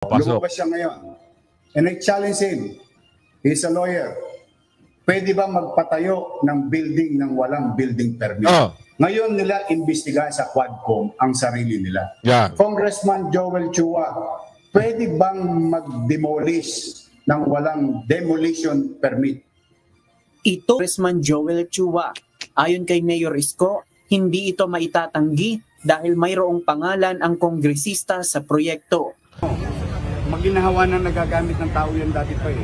Pasok. Lumabas siya ngayon. And I challenge him. He's a lawyer. Pwede ba magpatayo ng building ng walang building permit? Ngayon nila imbestigahan sa Quadcom ang sarili nila. Congressman Joel Chua, pwede bang mag-demolish ng walang demolition permit? Ito, Congressman Joel Chua, ayon kay Mayor Isko, hindi ito maitatanggi dahil mayroong pangalan ang kongresista sa proyekto. Maginahawa na nagagamit ng tao yan dati pa eh.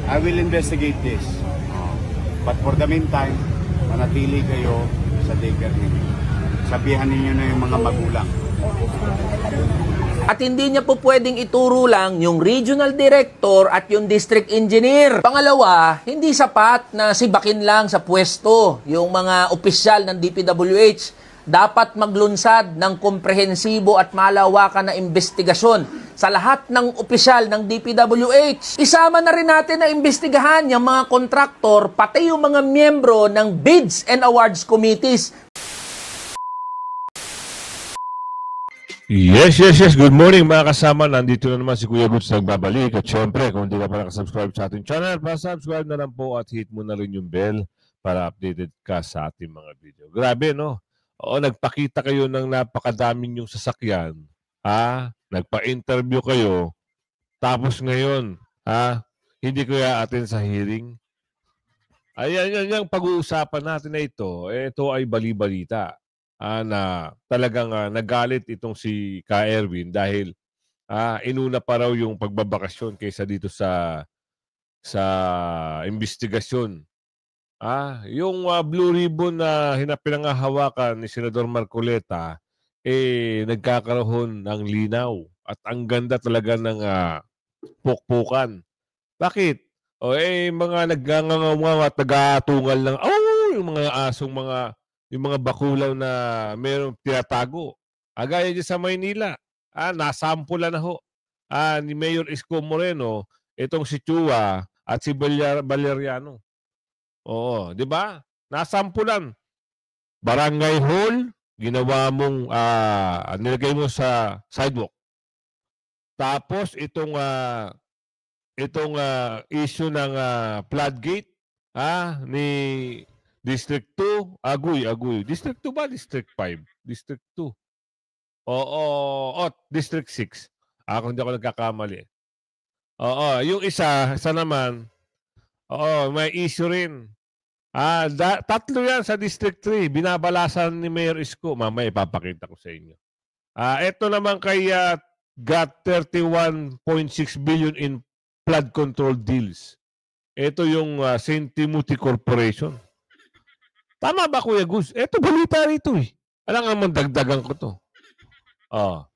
I will investigate this. But for the meantime, manatili kayo sa daycare ninyo. Sabihan ninyo na yung mga magulang. At hindi niya po pwedeng ituro lang yung regional director at yung district engineer. Pangalawa, hindi sapat na sibakin lang sa pwesto yung mga opisyal ng DPWH. Dapat maglunsad ng komprehensibo at malawakan na investigasyon sa lahat ng opisyal ng DPWH. Isama na rin natin na imbestigahan yung mga kontraktor, pati yung mga miyembro ng Bids and Awards Committees. Yes. Good morning mga kasama. Nandito na naman si Kuya Boots nagbabalik. At syempre, kung hindi ka pa nakasubscribe sa ating channel, pa-subscribe na lang po at hit mo na rin yung bell para updated ka sa ating mga video. Grabe, no? Oo, nagpakita kayo ng napakadaming yung sasakyan. Nagpa-interview kayo. Tapos ngayon, hindi ko i-attend sa hearing. Ayan, yung pag-uusapan natin na ito ay bali-balita. Na talagang nagalit itong si Ka Erwin dahil inuna pa raw yung pagbabakasyon kaysa dito sa investigasyon. Yung Blue Ribbon na pinangahawakan ni Senador Marcoleta nagkakaroon ng linaw at ang ganda talaga ng pukpukan. Bakit? Mga nagngangawa at nag-aatungal lang. Yung mga asong yung mga bakulaw na mayroong tinatago. Gaya dyan sa Maynila. Nasampulan na ho. Ni Mayor Isko Moreno, itong si Chua at si Valeriano. Oo, di ba? Nasampulan. Barangay hall, ginawa mong, nilagay mo sa sidewalk. Tapos itong issue ng floodgate, ni District 2, Aguy. District 2 ba? District 5? District 2. District 6. Kung hindi ako nagkakamali. Yung isa naman, may issue rin. Tatlo yan sa District 3. Binabalasan ni Mayor Isko. Mamaya ipapakita ko sa inyo. Ito naman kay got 31.6 billion in flood control deals. Ito yung St. Timothy Corporation. Tama ba, Kuya Gus? Ito, balita rito eh. Alam nga mandagdagan ko to.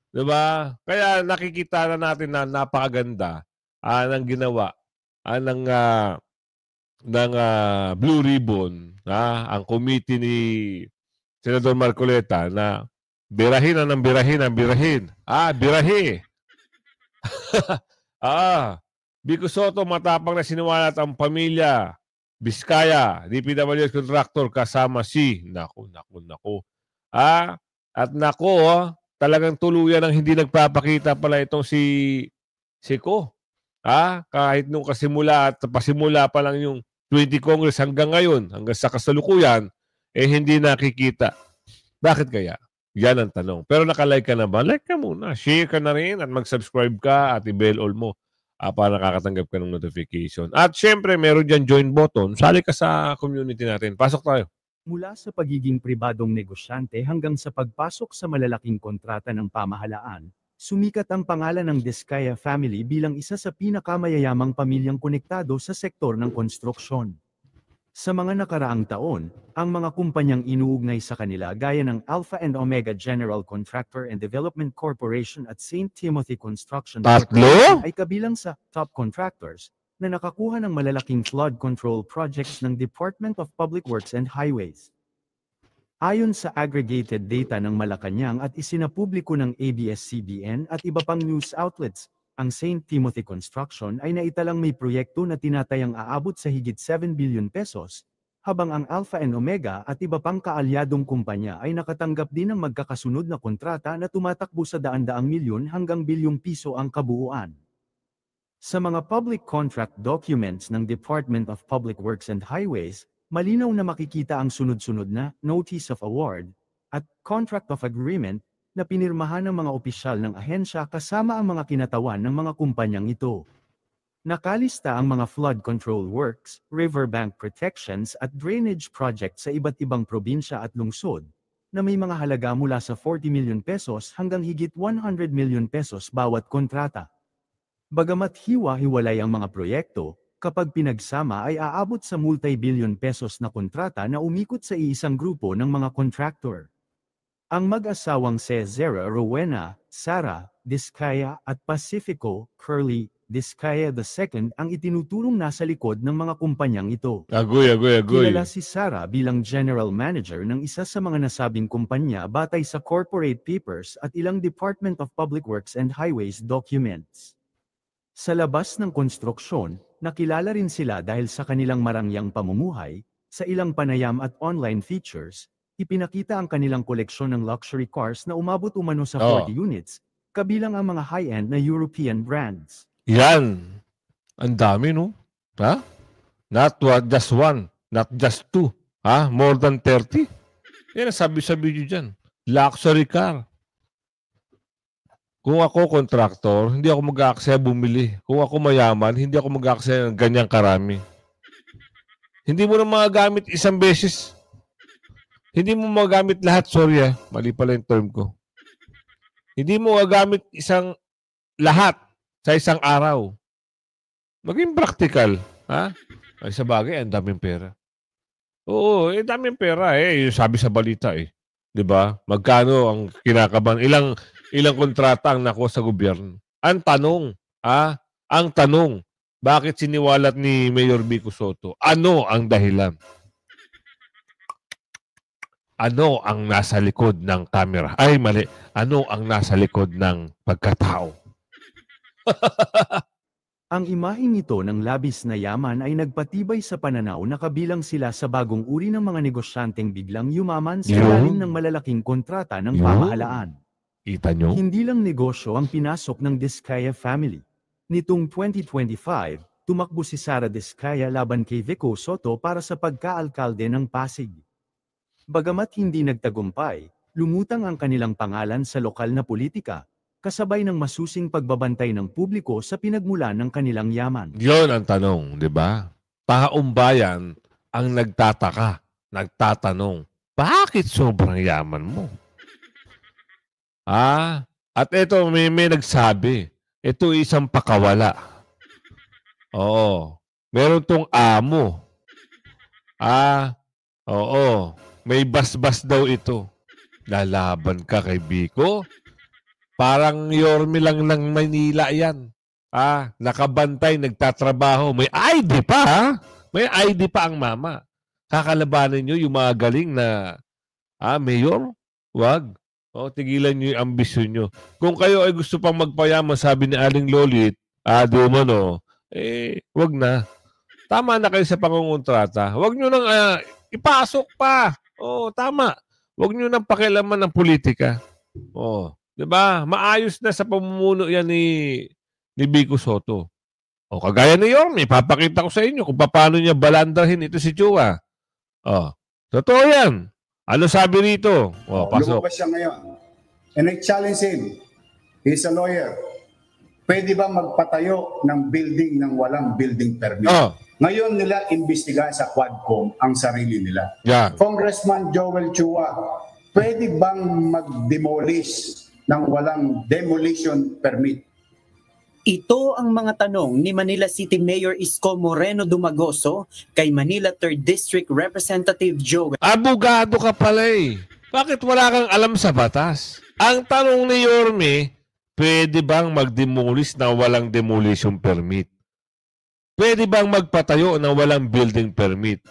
Diba? Kaya nakikita na natin na napakaganda ng ginawa ng Blue Ribbon, ang committee ni Senador Marcoleta na birahin. Birahi. Vico Soto, matapang na siniwalat ang pamilya Biskaya, DPWH contractor kasama si naku. At talagang tuluyan ang hindi nagpapakita pala itong si Ko. Kahit nung pasimula pa lang yung 20 Congress hanggang ngayon, hanggang sa kasalukuyan, hindi nakikita. Bakit kaya? Yan ang tanong. Pero nakalike ka na ba? Like ka muna. Share ka na rin at mag-subscribe ka at i-bell all mo para nakakatanggap ka ng notification. At syempre, meron dyan join button. Sali ka sa community natin. Pasok tayo. Mula sa pagiging pribadong negosyante hanggang sa pagpasok sa malalaking kontrata ng pamahalaan, sumikat ang pangalan ng Diskaya family bilang isa sa pinakamayayamang pamilyang konektado sa sektor ng konstruksyon. Sa mga nakaraang taon, ang mga kumpanyang inuugnay sa kanila gaya ng Alpha and Omega General Contractor and Development Corporation at St. Timothy Construction Corporation ay kabilang sa top contractors na nakakuha ng malalaking flood control projects ng Department of Public Works and Highways. Ayon sa aggregated data ng Malacanang at isinapubliko ng ABS-CBN at iba pang news outlets, ang St. Timothy Construction ay naitalang may proyekto na tinatayang aabot sa higit 7 billion pesos, habang ang Alpha and Omega at iba pang kaalyadong kumpanya ay nakatanggap din ng magkakasunod na kontrata na tumatakbo sa daan-daang milyon hanggang bilyong piso ang kabuuan. Sa mga public contract documents ng Department of Public Works and Highways, malinaw na makikita ang sunod-sunod na Notice of Award at Contract of Agreement na pinirmahan ng mga opisyal ng ahensya kasama ang mga kinatawan ng mga kumpanyang ito. Nakalista ang mga flood control works, riverbank protections at drainage projects sa iba't ibang probinsya at lungsod, na may mga halaga mula sa 40 milyon pesos hanggang higit 100 milyon pesos bawat kontrata. Bagamat hiwa-hiwalay ang mga proyekto, kapag pinagsama ay aabot sa multi-billion pesos na kontrata na umikot sa iisang grupo ng mga contractor. Ang mag-asawang Cesar Rowena, Sara Diskaya at Pacifico Curly Diskaya II ang itinuturong nasa likod ng mga kumpanyang ito. Agoy. Kilala si Sara bilang General Manager ng isa sa mga nasabing kumpanya batay sa corporate papers at ilang Department of Public Works and Highways documents. Sa labas ng konstruksyon, nakilala rin sila dahil sa kanilang marangyang pamumuhay, sa ilang panayam at online features, ipinakita ang kanilang koleksyon ng luxury cars na umabot umano sa 40 units, kabilang ang mga high-end na European brands. Yan. Ang dami, no? Ha? Not just one, not just two. Ha? More than 30. Yan ang sabi sa video dyan. Luxury car. Kung ako contractor, hindi ako mag-aaksaya bumili. Kung ako mayaman, hindi ako mag-aaksaya ng ganyang karami. Hindi mo na magagamit isang beses. Hindi mo magagamit lahat. Sorry mali pala yung term ko. Hindi mo magagamit isang lahat sa isang araw. Maging practical. Ha? Ay, sa bagay, ang daming pera. Oo, daming pera Yung sabi sa balita Diba? Magkano ang kinakaban? Ilang kontrata ang nakuha sa gobyerno? Ang tanong, ang tanong, bakit siniwalat ni Mayor Vico Sotto? Ano ang dahilan? Ano ang nasa likod ng camera? Ay, mali. Ano ang nasa likod ng pagkatao? Ang imaheng ito ng labis na yaman ay nagpatibay sa pananaw na kabilang sila sa bagong uri ng mga negosyanteng biglang yumaman sa ilalim ng malalaking kontrata ng pamahalaan. Kita nyo? Hindi lang negosyo ang pinasok ng Diskaya family. Nitong 2025, tumakbo si Sara Diskaya laban kay Vico Sotto para sa pagkaalkalde ng Pasig. Bagamat hindi nagtagumpay, lumutang ang kanilang pangalan sa lokal na politika, kasabay ng masusing pagbabantay ng publiko sa pinagmulan ng kanilang yaman. Yun ang tanong, di ba? Taong bayan ang nagtataka, nagtatanong, bakit sobrang yaman mo? At ito, may nagsabi, ito isang pakawala. Oo. Meron tong amo. Oo. May basbas daw ito. Lalaban ka kay Vico? Parang Yorme lang ng Manila yan. Nakabantay, nagtatrabaho. May ID pa, May ID pa ang mama. Kakalabanan nyo yung mga galing na, mayor? Wag. Tigilan nyo yung ambisyon nyo. Kung kayo ay gusto pang magpayaman, sabi ni Aling Lolit, wag na. Tama na kayo sa pangungontrata. Wag nyo nang ipasok pa. Tama. Wag nyo nang pakialaman ng politika. Diba? Maayos na sa pamumuno yan ni Vico Sotto. Kagaya ni Yorme, papakita ko sa inyo kung paano niya balandahin ito si Chua. Totoo yan. Ano sabi rito? Pasok. Lumabas siya ngayon. And I challenge him. He's a lawyer. Pwede ba magpatayo ng building ng walang building permit? Ngayon nila imbestigahan sa Quadcom ang sarili nila. Yeah. Congressman Joel Chua, pwede bang mag-demolish ng walang demolition permit? Ito ang mga tanong ni Manila City Mayor Isko Moreno Dumagoso kay Manila 3rd District Representative Joel. Abogado ka pala Bakit wala kang alam sa batas? Ang tanong ni Yorme, pwede bang mag-demolish na walang demolition permit? Pwede bang magpatayo ng walang building permit?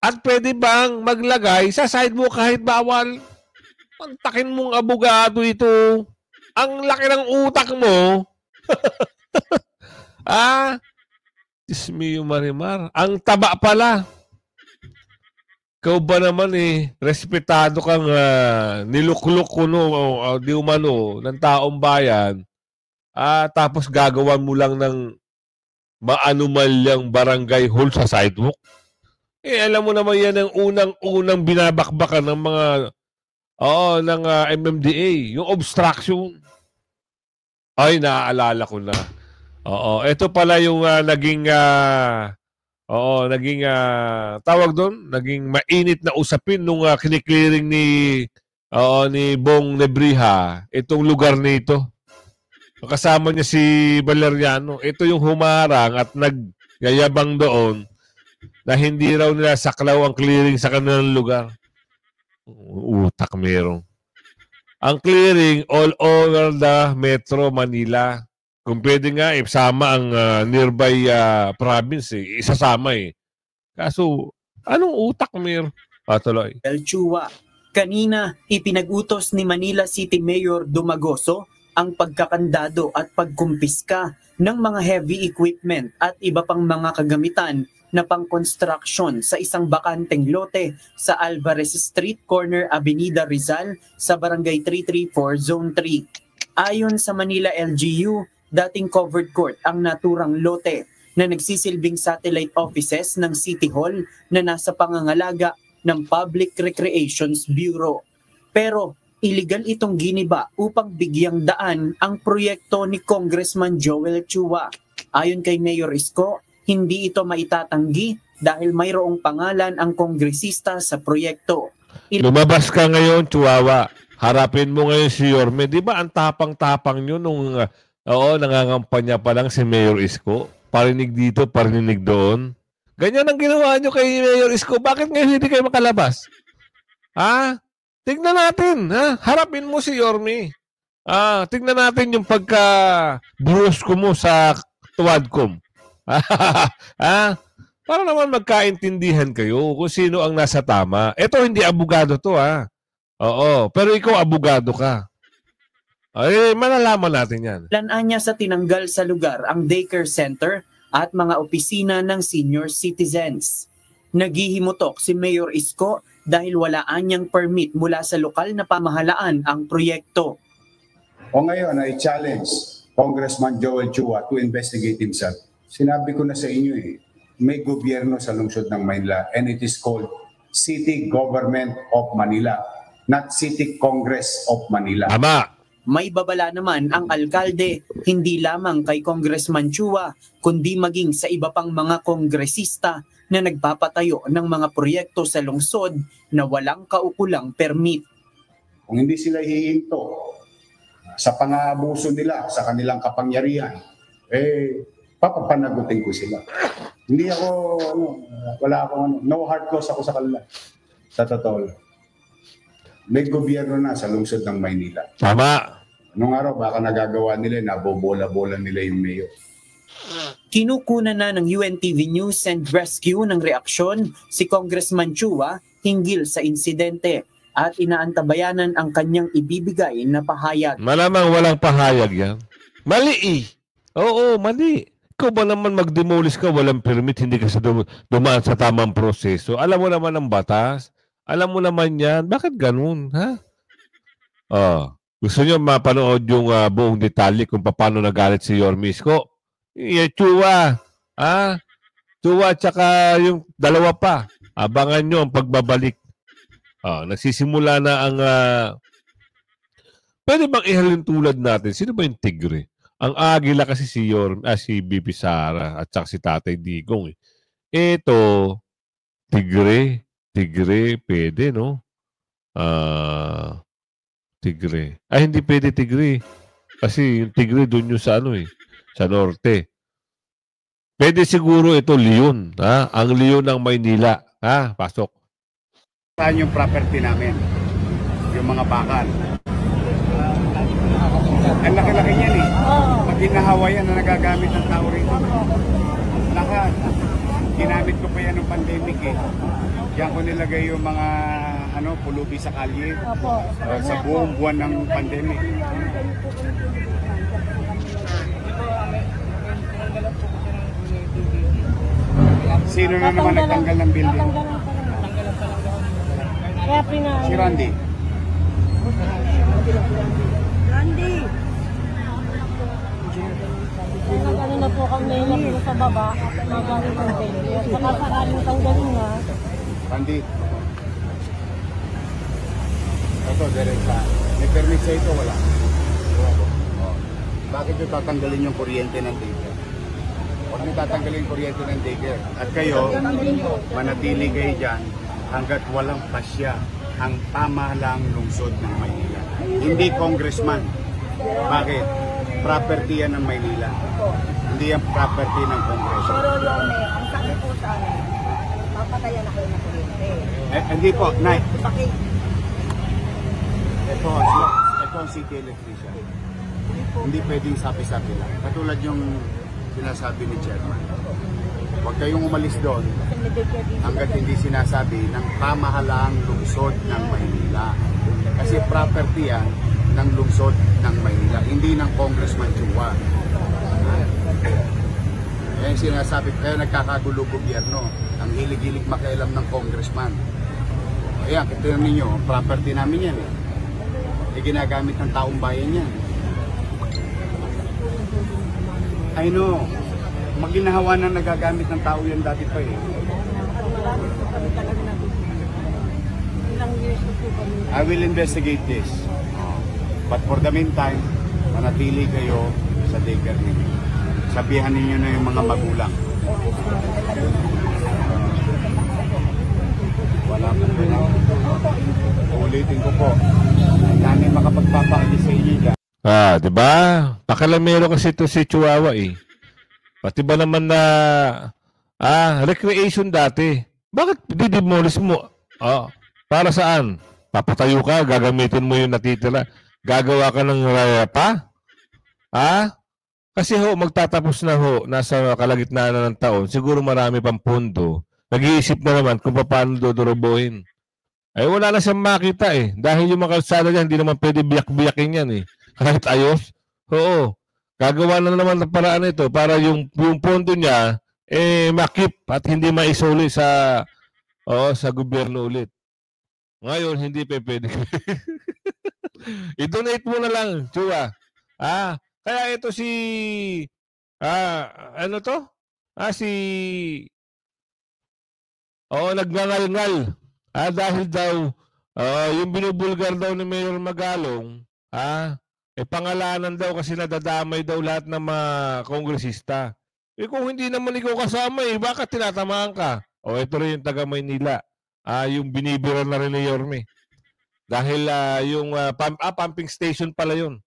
At pwede bang maglagay sa sidewalk kahit bawal? Ang takin mong abogado ito. Ang laki ng utak mo. Diyos mio Marimar. Ang taba pala. Ikaw ba naman respetado kang niluklok kuno di umano ng taong bayan, tapos gagawan mo lang ng maanumalyang barangay hall sa sidewalk? Alam mo naman yan ang unang-unang binabakbakan ng mga ng MMDA, yung obstruction. Ay, naaalala ko na. Ito pala yung naging tawag doon, naging mainit na usapin nung kiniklearing ni Bong Nebriha itong lugar nito. Kasama niya si Valeriano. Ito yung humarang at nagyayabang doon na hindi raw nila saklaw ang clearing sa kanilang lugar. Utak merong. Ang clearing all over the Metro Manila. Kung pwede nga, isama ang nearby province. Isasama Kaso, anong utak meron? Tuloy. Chua, kanina ipinag-utos ni Manila City Mayor Dumagoso ang pagkakandado at pagkumpiska ng mga heavy equipment at iba pang mga kagamitan na pang-construction sa isang bakanteng lote sa Alvarez Street, corner Avenida Rizal sa Barangay 334, Zone 3. Ayon sa Manila LGU, dating covered court ang naturang lote na nagsisilbing satellite offices ng City Hall na nasa pangangalaga ng Public Recreations Bureau. Pero illegal itong giniba upang bigyang daan ang proyekto ni Congressman Joel Chua. Ayon kay Mayor Isko, hindi ito maitatanggi dahil mayroong pangalan ang kongresista sa proyekto. Lumabas ka ngayon, Chihuahua. Harapin mo ngayon si Yorme. Di ba ang tapang-tapang nyo nung nangangampanya pa lang si Mayor Isko? Parinig dito, parinig doon. Ganyan ang ginawa nyo kay Mayor Isko. Bakit ngayon hindi kayo makalabas? Tignan natin. Harapin mo si Yorme. Tignan natin yung pagka-brusko mo sa Tuwadcom. Para naman magkaintindihan kayo kung sino ang nasa tama. Ito hindi abogado to Oo, pero ikaw abogado ka. Malalaman natin yan. Planaan niya sa tinanggal sa lugar ang daycare center at mga opisina ng senior citizens. Naghihimutok si Mayor Isko dahil walaan niyang permit mula sa lokal na pamahalaan ang proyekto. O ngayon ay challenge Congressman Joel Chua to investigate himself. Sinabi ko na sa inyo may gobyerno sa lungsod ng Manila and it is called City Government of Manila, not City Congress of Manila. Tama. May babala naman ang alkalde, hindi lamang kay Congressman Chua, kundi maging sa iba pang mga kongresista na nagpapatayo ng mga proyekto sa lungsod na walang kaukulang permit. Kung hindi sila hihinto sa pang-aabuso nila sa kanilang kapangyarihan, papapanagutin ko sila. Hindi ako, no hard close ako sa kanila. Sa totoo lang. May gobyerno na sa lungsod ng Maynila. Tama. Nung araw, baka nagagawa nila, nabobola-bola nila yung mayor. Kinukuna na ng UNTV News and Rescue ng reaksyon si Congressman Chua hinggil sa insidente at inaantabayanan ang kanyang ibibigay na pahayag. Malamang walang pahayag yan. Mali Oo, mali. Ikaw ba naman mag-demolish ka, walang permit, hindi ka dumaan sa tamang proseso. Alam mo naman ang batas. Alam mo naman yan. Bakit ganun, ha? Gusto nyo mapanood yung buong detalye kung paano nagalit si Yorme Isko? Chua. Chua tsaka yung dalawa pa. Abangan nyo ang pagbabalik. Nagsisimula na ang... Pwede bang ihalin tulad natin? Sino ba yung tigre? Ang agila kasi si Yorme, si BP Sara at saka si Tatay Digong. Ito, tigre, pwede, no? Tigre. Hindi pwede tigre. Kasi yung tigre doon yung sa sa norte. Pwede siguro ito leon, Ang leon ng Maynila. Pasok. Saan yung property namin? Yung mga bakal. Ang laki-laki niyan Pag hinahawa yan na nagagamit ng tao rito. Lahat. Ginamit ko pa yan ng pandemic Diyan ko nilagay yung mga pulubi sa kalye sa buong buwan ng pandemic. Sino na naman nagtanggal ng building? Si Randy. Randy! Ano na po kami na po sa baba, magaling ng failure. Saka sakaling tanggalin nga. Randy. Ito, diretsa. May permit sa ito, wala. Oh. Bakit nyo tatanggalin yung kuryente ng daycare? Huwag nyo tatanggalin yung kuryente ng daycare. At kayo, manatili kayo dyan hanggat walang pasya ang pamahalang lungsod ng Maynila. Hindi congressman. Bakit? Property yan ng Maynila. Hindi yan property ng Kongreso. Pero yung ang sabi po sa amin, papatayan na kayo ng kuryente. Hindi po, Nay. Bakit? Ito ang city electrician. Hindi pwedeng sabi-sabi lang. Katulad yung sinasabi ni Chairman. Huwag kayong umalis doon hanggat hindi sinasabi ng pamahalaang lungsod ng Maynila. Kasi property yan ng lungsod ng Maynila, hindi ng Congressman Chua. Kaya yung sinasabi, kaya nagkakagulo gobyerno. Ang hilig-hilig makialam ng congressman. Ayan, tingnan ninyo, property namin yan. Ginagamit ng taong bayan yan. I know. Maginahawa na nagagamit ng tao yan dati pa eh. I will investigate this. But for the meantime, manatili kayo sa daycare ninyo. Sabihan ninyo na yung mga magulang. Wala pa na. Ulitin ko po. Namin makapagpapakali sa inyo dyan. Di ba? Pakalamero kasi ito si Chihuahua eh. Pati ba naman na recreation dati? Bakit didemolish mo? Para saan? Papatayo ka, gagamitin mo yung natitira. Gagawa ka ng pa? Kasi magtatapos na nasa kalagitnaan na ng taon. Siguro marami pang pondo. Nag-iisip na naman kung paano dodorobohin. Ay wala na siyang makita eh. Dahil yung mga kalsada niya, hindi naman pwede biyak-biyakin yan eh. Kahit ayos. Oo. Gagawa na naman ng paraan ito para yung pondo niya makip at hindi maisuli sa gobyerno ulit. Ngayon, hindi pa pwede. I-donate mo na lang, Chua. Kaya ito si nagngangal-ngal. Dahil daw yung binubulgar daw ni Mayor Magalong, pangalanan daw kasi nadadamay daw lahat ng mga kongresista. Kung hindi naman ikaw kasama bakit tinatamaan ka? Ito rin yung taga Maynila. Yung binibira na rin ni Yorme. Dahil yung pumping station pala yun.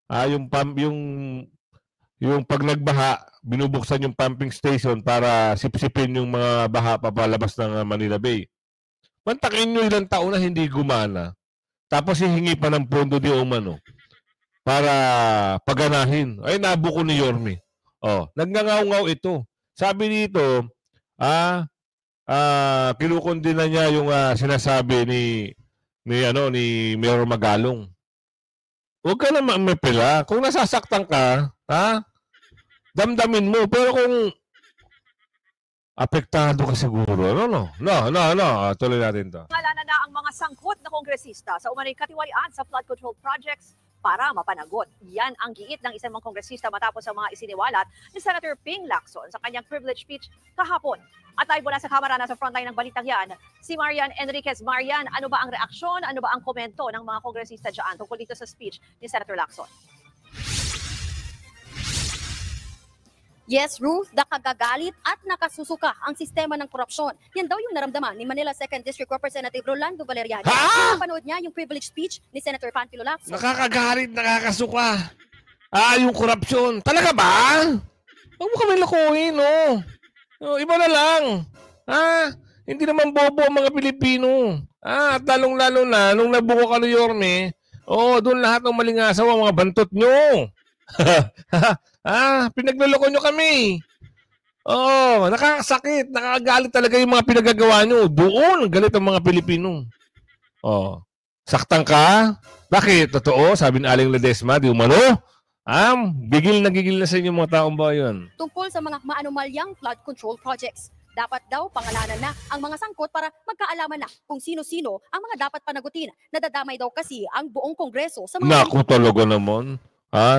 Yung pag nagbaha, binubuksan yung pumping station para sipsipin yung mga baha papalabas ng Manila Bay. Mantakin nyo ilang taon na hindi gumana. Tapos hihingi pa ng pondo di umano para paganahin. Ay, nabuko ni Yorme. Nagngangaw-ngaw ito. Sabi dito, kinukundi na niya yung sinasabi ni Mayor Magalong. Huwag ka na mamepela. Kung nasasaktan ka, damdamin mo. Pero kung apektado ka siguro, no. Tuloy natin to. Ngalanan na ang mga sangkot na kongresista sa umanay katiwalian sa flood control projects para mapanagot. Yan ang giit ng isang mga kongresista matapos ang mga isiniwalat ni Senator Ping Lacson sa kanyang privilege speech kahapon. At tayo mula sa kamera na sa frontline ng balitang yan, si Marian Enriquez. Marian, ano ba ang reaksyon, ano ba ang komento ng mga kongresista dyan tungkol dito sa speech ni Senator Lacson? Yes, Ruth, nakagagalit at nakasusuka ang sistema ng korupsyon. Yan daw yung naramdaman ni Manila 2nd District Representative Rolando Valeriano. Napanood niya yung privilege speech ni Senator Panfilo Lacson. Nakakagalit, nakakasuka. Yung korupsyon. Talaga ba? Huwag mo kami lakuin, no? Iba na lang. Hindi naman bobo ang mga Pilipino. At lalong-lalo na, nung nabuko ka ni Yorme, doon lahat ng malingasaw ang mga bantot nyo. Pinagluloko nyo kami. Nakakasakit, nakakagalit talaga yung mga pinagagawa nyo. Doon, galit ang mga Pilipino. Saktan ka? Bakit? Totoo? Sabi ni Aling Ledesma, di umano? Gigil na sa inyo mga taong bayan. Tungkol sa mga maanumalyang flood control projects. Dapat daw pangalanan na ang mga sangkot para magkaalaman na kung sino-sino ang mga dapat panagutin. Nadadamay daw kasi ang buong Kongreso sa mga... Naku, talaga naman.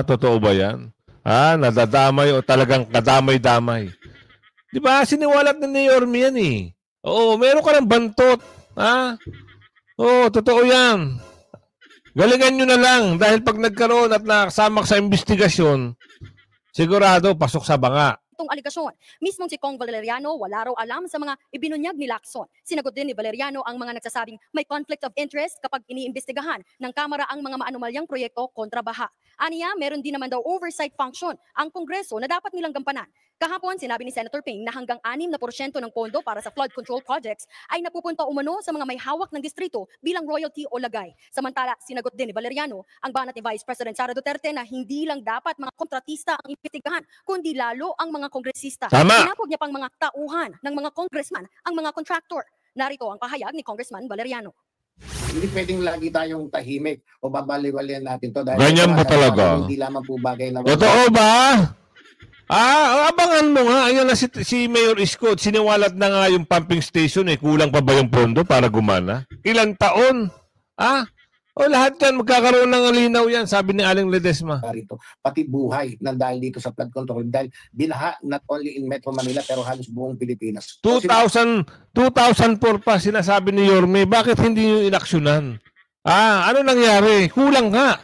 Totoo ba yan? Nadadamay o talagang kadamay-damay. Di ba? Siniwalat ni Yorme yan eh. Oo, meron ka ng bantot. Oo, totoo yan. Galingan nyo na lang dahil pag nagkaroon at nakasama sa investigasyon, sigurado pasok sa banga. Itong aligasyon. Mismong si Kong Valeriano wala raw alam sa mga ibinunyag ni Lacson. Sinagot din ni Valeriano ang mga nagsasabing may conflict of interest kapag iniimbestigahan ng Kamara ang mga maanumalyang proyekto kontra baha. Aniya, meron din naman daw oversight function ang Kongreso na dapat nilang gampanan. Kahapon, sinabi ni Senator Ping na hanggang 6% ng pondo para sa flood control projects ay napupunta umano sa mga may hawak ng distrito bilang royalty o lagay. Samantala, sinagot din ni Valeriano ang banat ni Vice President Sara Duterte na hindi lang dapat mga kontratista ang imbestigahan, kundi lalo ang mga kongresista. Tama! Tinapog niya pang mga tauhan ng mga congressman ang mga contractor. Narito ang pahayag ni Congressman Valeriano. Hindi pwedeng lagi tayong tahimik o babaliwalayan natin to dahil ganyan ba talaga? Hindi lamang po bagay na... Totoo ba? Abangan mo nga. Ayan na si Mayor Isko. Siniwalat na nga yung pumping station eh. Kulang pa ba yung pondo para gumana? Ilang taon? Lahat yan. Magkakaroon ng linaw yan. Sabi ni Aling Ledesma. Pati buhay na dahil dito sa flood control. Dahil binaha not only in Metro Manila pero halos buong Pilipinas. 2004 pa sinasabi ni Yorme. Bakit hindi yung inaksyonan? Ano nangyari? Kulang nga.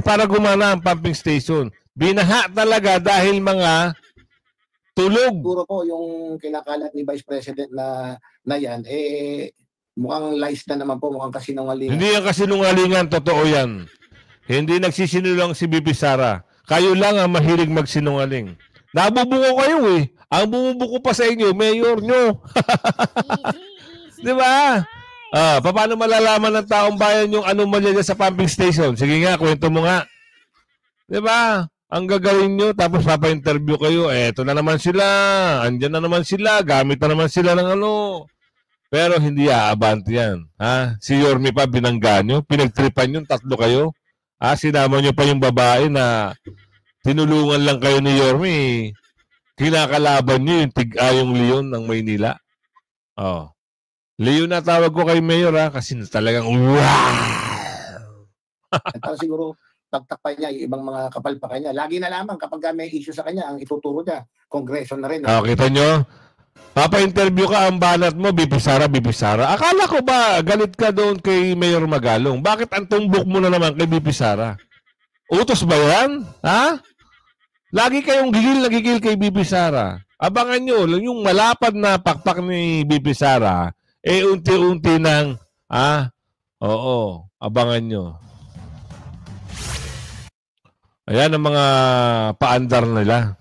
Para gumana ang pumping station. Binaha talaga dahil mga tulog. Siguro po yung kinakalat ni Vice President na yan, mukhang lies na naman po, mukhang kasinungalingan. Hindi yan kasinungalingan, totoo yan. Hindi nagsisinungaling si Bibi Sara. Kayo lang ang mahilig magsinungaling. Nabubuko kayo eh. Ang bumubuko pa sa inyo, mayor nyo. Di ba? Paano malalaman ng taong bayan yung anomalya sa pumping station? Sige nga, kwento mo nga. Di ba? Ang gagawin nyo, tapos papa-interview kayo, eto na naman sila, andyan na naman sila, gamit na naman sila ng ano. Pero hindi aabante yan. Si Yorme pa binangga nyo, pinagtripan nyo, 3 kayo. Sinama nyo pa yung babae na tinulungan lang kayo ni Yorme. Kinakalaban nyo yung Leon ng Maynila. Leon na tawag ko kay Mayor kasi talagang At siguro pagtakpan niya yung ibang mga kapalpakan niya. Lagi na lamang kapag may issue sa kanya, ang ituturo niya, Kongreso na rin. Kita nyo? Papa-interview ka ang banat mo, Bibi Sara. Akala ko ba galit ka doon kay Mayor Magalong? Bakit ang tumbok mo na naman kay Bibi Sara? Utos ba yan? Lagi kayong gigil kay Bibi Sara. Abangan nyo, yung malapad na pakpak ni Bibi Sara, unti-unti nang, abangan nyo. Ayan ang mga paandar nila.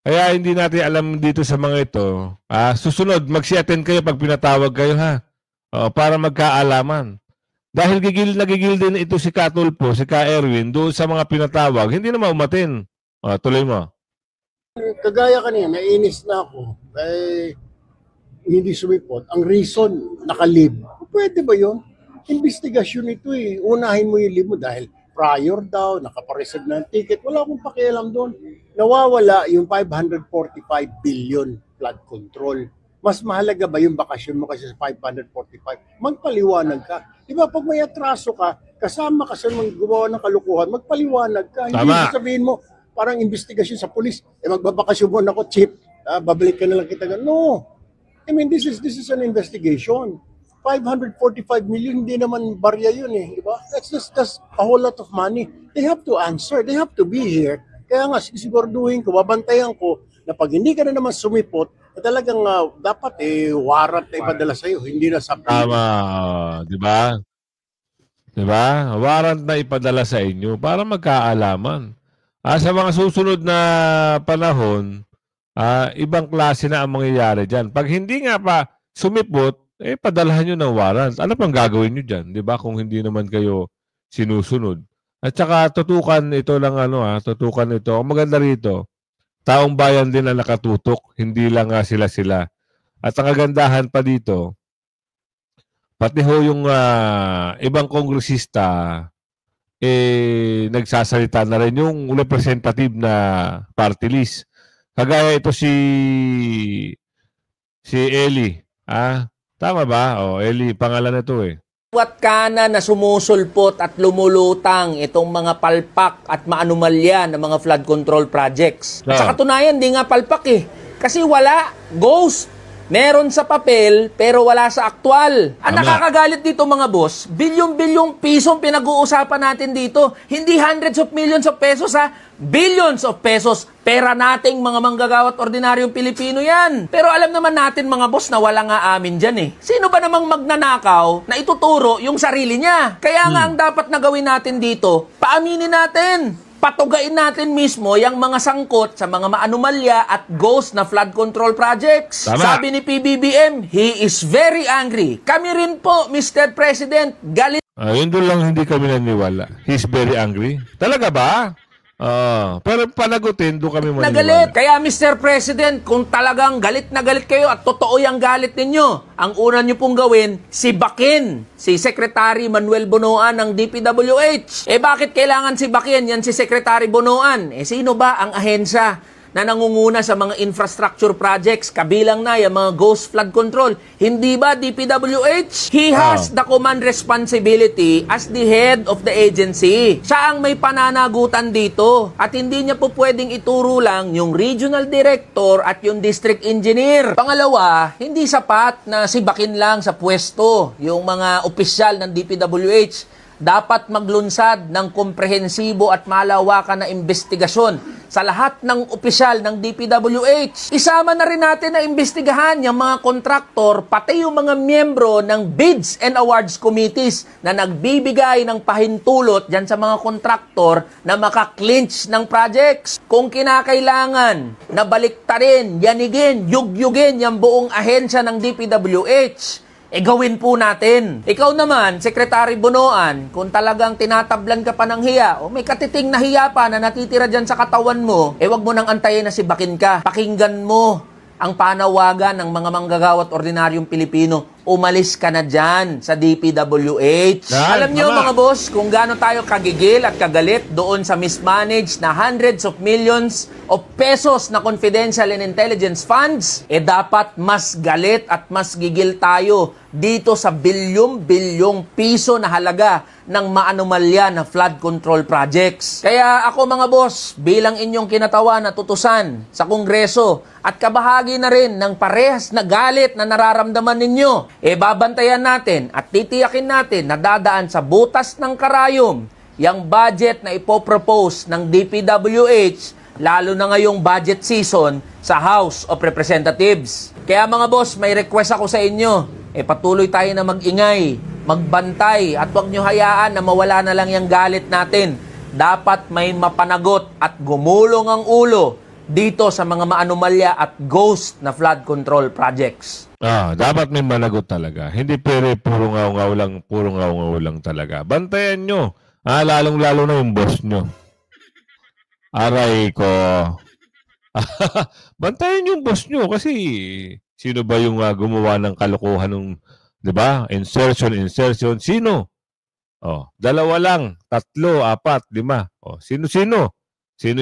Kaya hindi natin alam dito sa mga ito. Susunod, mag-si-attend kayo pag pinatawag kayo para magkaalaman. Dahil gigil din ito si Katulpo, si Ka Erwin, doon sa mga pinatawag, hindi na maumatin. Tuloy mo. Kagaya kanina, nainis na ako. Hindi sumipot. Ang reason, nakalib. Pwede ba yun? Investigasyon ito eh. Unahin mo yung lib mo dahil prior daw, nakapareceive ng ticket. Wala akong pakialam doon. Nawawala yung 545 billion flood control. Mas mahalaga ba yung bakasyon mo kasi sa 545? Magpaliwanag ka. Di ba pag may atraso ka, kasama ka sa mga gumawa ng kalukuhan, magpaliwanag ka. Tama. Hindi sabihin mo, parang investigasyon sa pulis, magbabakasyon mo na ako, chip, babalik ka na lang kita. No. I mean, this is an investigation. 545 million, hindi naman barya yun eh. Diba? That's a whole lot of money. They have to answer. They have to be here. Kaya nga, siguraduhin ko, babantayan ko, na pag hindi ka na naman sumipot, talagang dapat warrant na ipadala sa'yo. Hindi na sa... Tama. Diba? Warrant na ipadala sa inyo para magkaalaman. Sa mga susunod na panahon, ibang klase na ang mangyayari dyan. Pag hindi nga pa sumipot, padalahan nyo ng warrant. Ano pang gagawin nyo dyan? Diba? Kung hindi naman kayo sinusunod. At saka tutukan ito lang tutukan ito. Ang maganda rito, taong bayan din ang nakatutok, hindi lang sila-sila. At ang kagandahan pa dito, pati ho yung ibang kongresista, nagsasalita na rin yung representative na party list. Kagaya ito si Eli. Tama ba? Eli, pangalan na ito eh. Wat kana na sumusulpot at lumulutang itong mga palpak at maanumalya ng mga flood control projects. At sa katunayan, di nga palpak eh. Kasi wala, ghost. Meron sa papel, pero wala sa aktwal. Ang nakakagalit dito mga boss, bilyong-bilyong pisong pinag-uusapan natin dito. Hindi hundreds of millions of pesos billions of pesos. Pera nating mga manggagawa at ordinaryong Pilipino yan. Pero alam naman natin mga boss na wala nga amin dyan eh. Sino ba namang magnanakaw na ituturo yung sarili niya? Kaya nga ang dapat na gawin natin dito, paaminin natin. Patugain natin mismo yung mga sangkot sa mga maanumalya at ghost na flood control projects. Tama. Sabi ni PBBM, he is very angry. Kami rin po, Mr. President, galit. Yun doon lang hindi kami naniwala. He's very angry. Talaga ba? Pero panagutin, doon kami maniwala. Nagalit. Kaya Mr. President, kung talagang galit na galit kayo at totoo yung galit ninyo, ang una nyo pong gawin, sibakin si Secretary Manuel Bonoan ng DPWH. Bakit kailangan sibakin yan si Secretary Bonoan? Sino ba ang ahensya na nangunguna sa mga infrastructure projects, kabilang na yung mga ghost flood control? Hindi ba DPWH? He has the command responsibility as the head of the agency. Siya ang may pananagutan dito. At hindi niya po pwedeng ituro lang yung regional director at yung district engineer. Pangalawa, hindi sapat na sibakin lang sa pwesto yung mga opisyal ng DPWH. Dapat maglunsad ng komprehensibo at malawakan na investigasyon sa lahat ng opisyal ng DPWH. Isama na rin natin na imbestigahan yung mga kontraktor, pati yung mga miyembro ng Bids and Awards Committees na nagbibigay ng pahintulot dyan sa mga kontraktor na makaklinch ng projects. Kung kinakailangan na baliktarin, yanigin, yugyugin yung buong ahensya ng DPWH, gawin po natin. Ikaw naman, Secretary Bonoan, kung talagang tinatablan ka pa ng hiya, o may katiting na hiya pa na natitira dyan sa katawan mo, wag mo nang antayin na sibakin ka. Pakinggan mo ang panawagan ng mga manggagawa at ordinaryong Pilipino. Umalis ka na dyan sa DPWH. Alam niyo mga boss, kung gaano tayo kagigil at kagalit doon sa mismanaged na hundreds of millions of pesos na confidential and intelligence funds, dapat mas galit at mas gigil tayo dito sa bilyong-bilyong piso na halaga ng maanumalya na flood control projects. Kaya ako mga boss, bilang inyong kinatawan at utusan sa Kongreso at kabahagi na rin ng parehas na galit na nararamdaman ninyo, babantayan natin at titiyakin natin na dadaan sa butas ng karayom yung budget na ipopropose ng DPWH, lalo na ngayong budget season sa House of Representatives. Kaya mga boss, may request ako sa inyo. Patuloy tayo na mag-ingay, magbantay, at huwag nyo hayaan na mawala na lang yung galit natin. Dapat may mapanagot at gumulong ang ulo dito sa mga maanumalya at ghost na flood control projects. Dapat may managot talaga. Hindi pwede puro ngaw-ngaw lang talaga. Bantayan nyo. Lalong-lalo na yung boss nyo. Aray ko. Bantayan yung boss nyo kasi sino ba yung gumawa ng kalokohan ng, di ba? Insertion. Sino? Dalawa lang, 3, 4, 5. Sino? Sino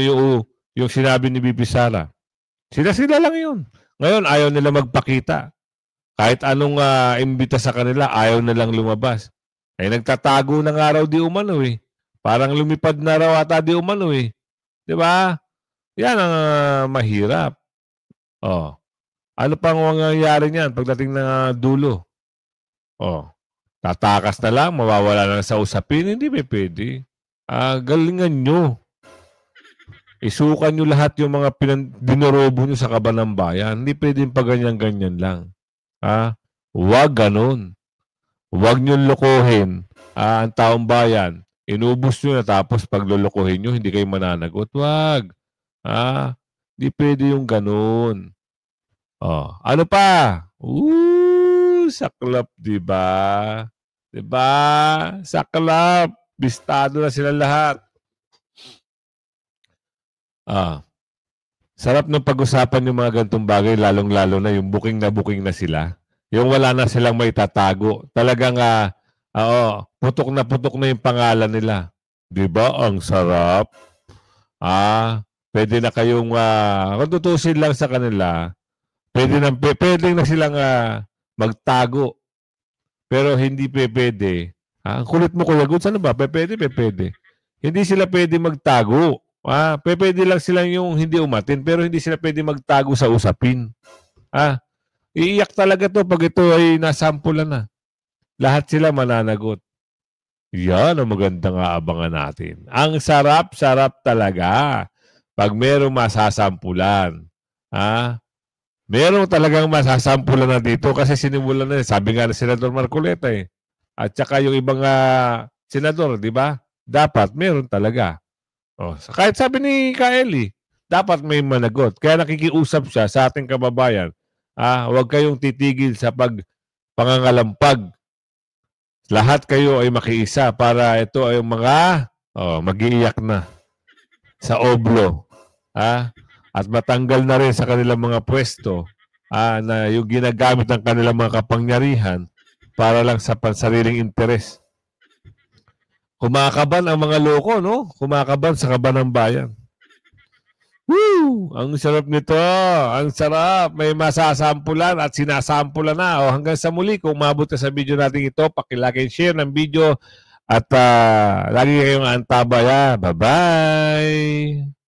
yung sinabi ni Bibi Sara? Sila lang yun. Ngayon, ayaw nila magpakita. Kahit anong imbita sa kanila, ayaw na lang lumabas. Nagtatago ng araw di umano eh. Parang lumipad na raw ata di umano eh. Di ba? Yan ang mahirap. Ano pang mangyayari niyan pagdating ng dulo? Tatakas na lang, mawawala na sa usapin. Hindi ba pwede? Galingan nyo. Isukan nyo lahat yung mga dinorobo nyo sa kaban ng bayan. Hindi pwedeng paganyan-ganyan lang. Huwag ganun. Huwag nyo lokohin ang taong bayan. Inubos nyo na tapos paglolokohin nyo, hindi kayo mananagot. Huwag. Hindi pwede yung ganun. Ano pa? Saklap, diba? Diba? Saklap. Bistado na sila lahat. Sarap ng pag-usapan yung mga gantong bagay, lalong-lalo na yung booking na sila. Yung wala na silang may tatago. Talagang, putok na yung pangalan nila. Diba? Ang sarap. pwede na kayong, kung tutusin lang sa kanila, pwede na silang magtago. Pero hindi pwede. Ang kulit mo, Kuya Goods, ano ba? Pwede. Hindi sila pwede magtago. Pwede lang silang yung hindi umatin, pero hindi sila pwede magtago sa usapin. Iiyak talaga to pag ito ay nasampulan na. Lahat sila mananagot. Yan ang magandang aabangan natin. Ang sarap-sarap talaga pag merong masasampulan. Meron talagang masasampulan na dito kasi sinimulan na. Sabi nga ng Senador Marcoleta At saka yung ibang senador, di ba? Dapat meron talaga. Kahit sabi ni Kaeli, dapat may managot. Kaya nakikiusap siya sa ating kababayan. Huwag kayong titigil sa pangangalampag. Lahat kayo ay makiisa para ito ay mga mag-iiyak na sa oblo. At matanggal na rin sa kanilang mga pwesto na yung ginagamit ng kanilang mga kapangyarihan para lang sa pansariling interes. Kumakaban ang mga loko, no? Kumakaban sa kaban ng bayan. Woo! Ang sarap nito. Ang sarap. May masasampulan at sinasampulan na. Hanggang sa muli, kung umabot ka sa video natin ito, pakilike and share ng video at lagi kayong antabay. Bye-bye!